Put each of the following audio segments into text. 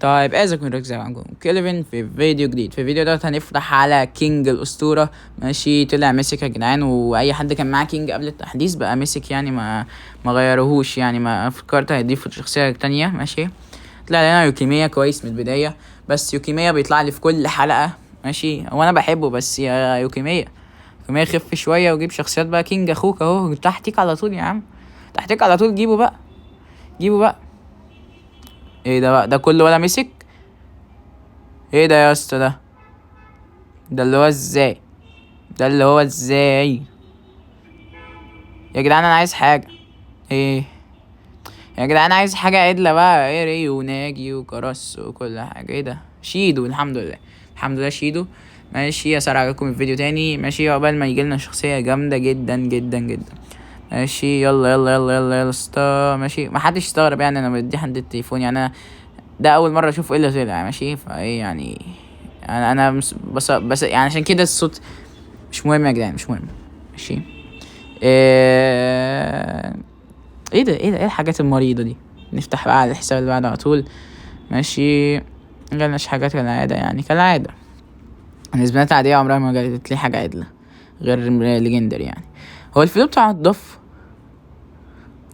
طيب ازيكم رجع معاكم كيلفن في فيديو جديد. في الفيديو ده هنفتح على كينج الاسطوره. ماشي، طلع مسك يا جدعان، واي حد كان معاه كينج قبل التحديث بقى مسك، يعني ما غيروهوش، يعني ما فكرت هيضيفوا شخصيه تانية. ماشي، طلع لنا يوكيميا كويس من البدايه، بس يوكيميا بيطلع لي في كل حلقه. ماشي، وانا بحبه، بس يا يوكيميا خف شويه وجيب شخصيات بقى. كينج اخوك اهو تحتيك على طول يا عم، تحتيك على طول، جيبه بقى. ايه ده بقى؟ ده كله ولا مسك؟ ايه ده يا اسطى؟ ده اللي هو ازاي؟ يا جدعان انا عايز حاجه. ايه يا جدعان، عايز حاجه عدله بقى. ايه ريو وناجي وكراس وكل حاجه؟ ايه ده؟ شيدو، الحمد لله شيدو. ماشي، اسرع لكم الفيديو تاني. ماشي، عقبال ما يجيلنا شخصيه جامده جدا جدا جدا. ماشي، يلا يلا يلا يلا يلا ماشي، ما حدش يستغرب يعني انا بدي حد التليفون، يعني انا ده اول مره اشوف ايه اللي طلع. ماشي، فايه يعني انا بس يعني عشان كده الصوت مش مهم يا جدعان، مش مهم. ماشي. ايه الحاجات المريضة دي؟ نفتح بقى على الحساب اللي بعده على طول. ماشي، مجالناش حاجات كالعادة، يعني كالعادة النسبات عادية، عمرها ما جالت لي حاجة عدلة غير ليجندري. يعني هو الفلو بتاعه اتضاف؟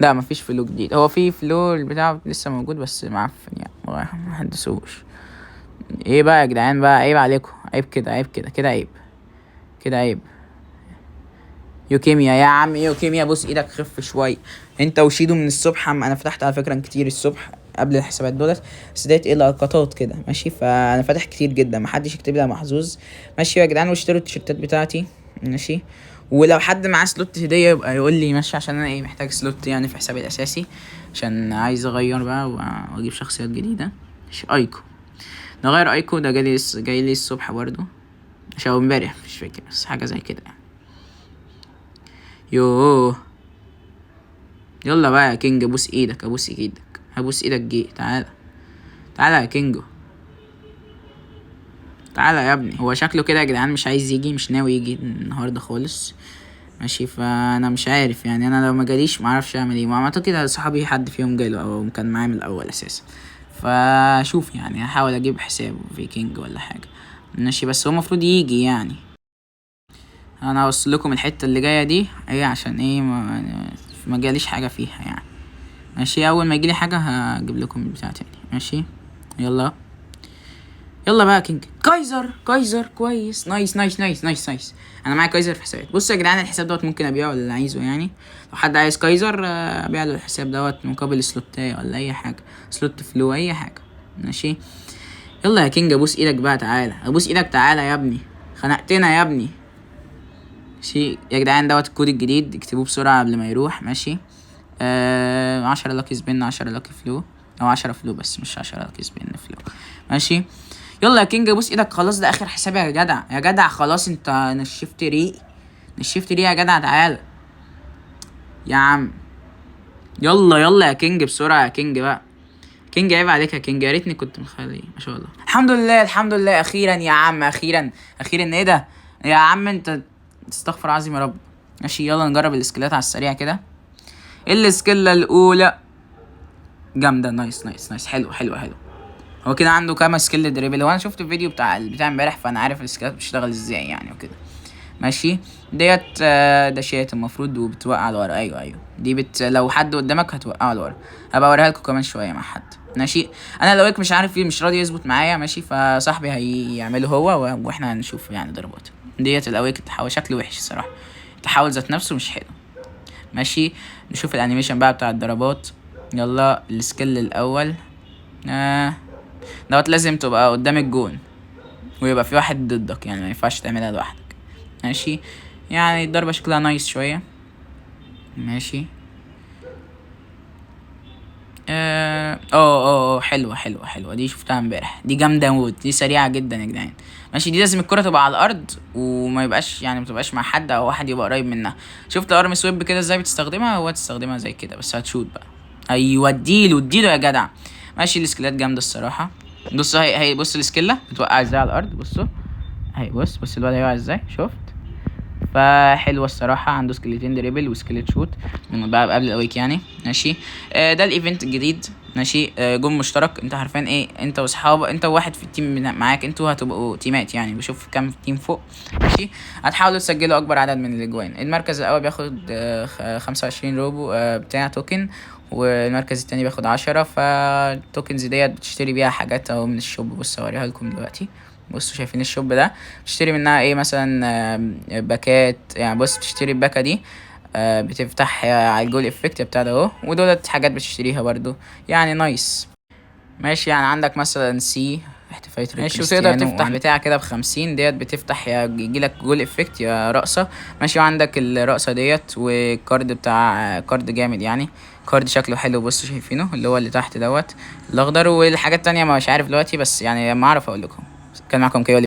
لا، مفيش فلو جديد. هو في فلو بتاعه لسه موجود بس معفن، يعني ما حدثوش. ايه بقى يا جدعان بقى؟ عيب عليكم، عيب كده، عيب. يوكيميا يا عم، يوكيميا بص ايدك خف شويه. انت وشيدو من الصبح انا فتحت على فكره كتير الصبح قبل الحسابات دولت، بس ديت ايه لقطات كده. ماشي، فانا فاتح كتير جدا، محدش يكتب لي محظوظ. ماشي يا جدعان، واشتروا التيشيرتات بتاعتي. ماشي، ولو حد معاه سلوت هديه يبقى يقول لي. ماشي، عشان انا محتاج سلوت يعني في حسابي الاساسي، عشان عايز اغير بقى واجيب شخصيات جديده. ماشي، ايكو نغير. ايكو ده جاي لي الصبح برضو، او امبارح مش فاكر، بس حاجه زي كده. يوه، يلا بقى يا كينج، ابوس ايدك، هبوس ايدك. تعالى يا كينجو، تعالى يا ابني. هو شكله كده يا جدعان مش عايز يجي، مش ناوي يجي النهارده خالص. ماشي، فانا مش عارف يعني، انا لو ما جاليش ما اعرفش اعمل ايه. ما اعتقد صحابي حد فيهم جاله او كان معايا من الاول اساسا، فشوف يعني هحاول اجيب حساب في كينج ولا حاجه. ماشي، بس هو المفروض يجي يعني. انا هوصل لكم الحته اللي جايه دي ايه، عشان ايه ما جاليش حاجه فيها يعني. ماشي، اول ما يجيلي حاجه هجيب لكم البتاع تاني. ماشي، يلا بقى كينج. كايزر كويس، نايس. انا معايا كايزر في حسابات. بصوا يا جدعان، الحساب دوت ممكن ابيعه اللي عايزه يعني. لو حد عايز كايزر ابيع له الحساب دوت مقابل سلوتايه ولا اي حاجه، سلوت فلو اي حاجه. ماشي، يلا يا كينج، ابوس ايدك بقى، تعالى يا ابني، خنقتنا يا ابني. ماشي يا جدعان، دوت الكود الجديد، اكتبوه بسرعه قبل ما يروح. ماشي، 10 لاكي سبين، 10 لاكي فلو، او 10 فلو بس مش 10 لاكي سبين فلو. ماشي، يلا يا كينج، ابوس ايدك. خلاص، ده اخر حساب يا جدع خلاص. انت نشفت ريق يا جدع. تعالى يا عم، يلا يا كينج، بسرعه يا كينج بقى. كينج عيب عليك يا كينج، يا ريتني كنت مخلي. ما شاء الله، الحمد لله اخيرا يا عم، اخيرا. ايه ده يا عم انت؟ استغفر عظيم يا رب. ماشي، يلا نجرب السكيلات على السريع كده. السكيلة الاولى جامده، نايس، حلو. هو كده عنده كام سكيل دريبل؟ وانا شفت الفيديو بتاع امبارح، فانا عارف السكيلات بتشتغل ازاي يعني وكده. ماشي، ديت داشات المفروض وبتوقع لورا. ايوه دي لو حد قدامك هتوقعه لورا. هبقى اوريها لكم كمان شويه مع حد. ماشي، انا لو مش عارف ايه، مش راضي يظبط معايا. ماشي، فصاحبي هيعمله هو واحنا هنشوف يعني ضربات. ديت الاويك التحول شكله وحش الصراحه، التحول ذات نفسه مش حلو. ماشي، نشوف الانيميشن بقى بتاع الضربات. يلا السكيل الاول دوت لازم تبقى قدام الجون ويبقى في واحد ضدك، يعني ما ينفعش تعملها لوحدك. ماشي، يعني الضربة شكلها نايس شوية. ماشي، حلوة دي، شفتها امبارح، دي جامدة موت، دي سريعة جدا يا جدعان. ماشي، دي لازم الكرة تبقى على الارض وما يبقاش يعني ما تبقاش مع حد، او واحد يبقى قريب منها. شفت ارم سويب كده ازاي بتستخدمها؟ هو تستخدمها زي كده بس هتشوت بقى. ايوه، اديله يا جدع. ماشي، السكيلات جامدة الصراحة. بص، هي بص السكيلة بتوقع ازاي على الارض. بصوا هي، بص الواد هيقع ازاي، شفت؟ فحلوه الصراحه، عنده سكيلتين دريبل وسكيلت شوت من بقى قبل الاويك يعني. ماشي، ده الايفنت الجديد. ماشي. جون مشترك، انت عارفين ايه، انت واصحابك، انت وواحد في التيم معاك، انتوا هتبقوا تيمات يعني، بشوف كام تيم فوق. ماشي. هتحاولوا تسجلوا اكبر عدد من الاجوان. المركز الاول بياخد 25 روبو بتاع توكن، والمركز التاني بياخد 10. فالتوكنز ديت بتشتري بيها حاجات اهو من الشوب. بص اوريها لكم دلوقتي. بصوا شايفين الشوب ده، بتشتري منها ايه مثلا؟ باكات يعني. بص بتشتري الباكة دي بتفتح على الجول افكت بتاع ده اهو، ودولت حاجات بتشتريها برضو يعني. نايس. ماشي. يعني عندك مثلا سي احتفالية ماشي، وتقدر تفتح بتاع كده ب50 ديت، بتفتح يا يجيلك جول افكت يا رقصة. ماشي. وعندك الرقصة ديت، والكارد بتاع كارد جامد يعني، كارد شكله حلو. بصوا شايفينه اللي هو اللي تحت دوت الاخضر، والحاجات التانية مش عارف دلوقتي، بس يعني لما اعرف اقول لكم. كان معكم كيو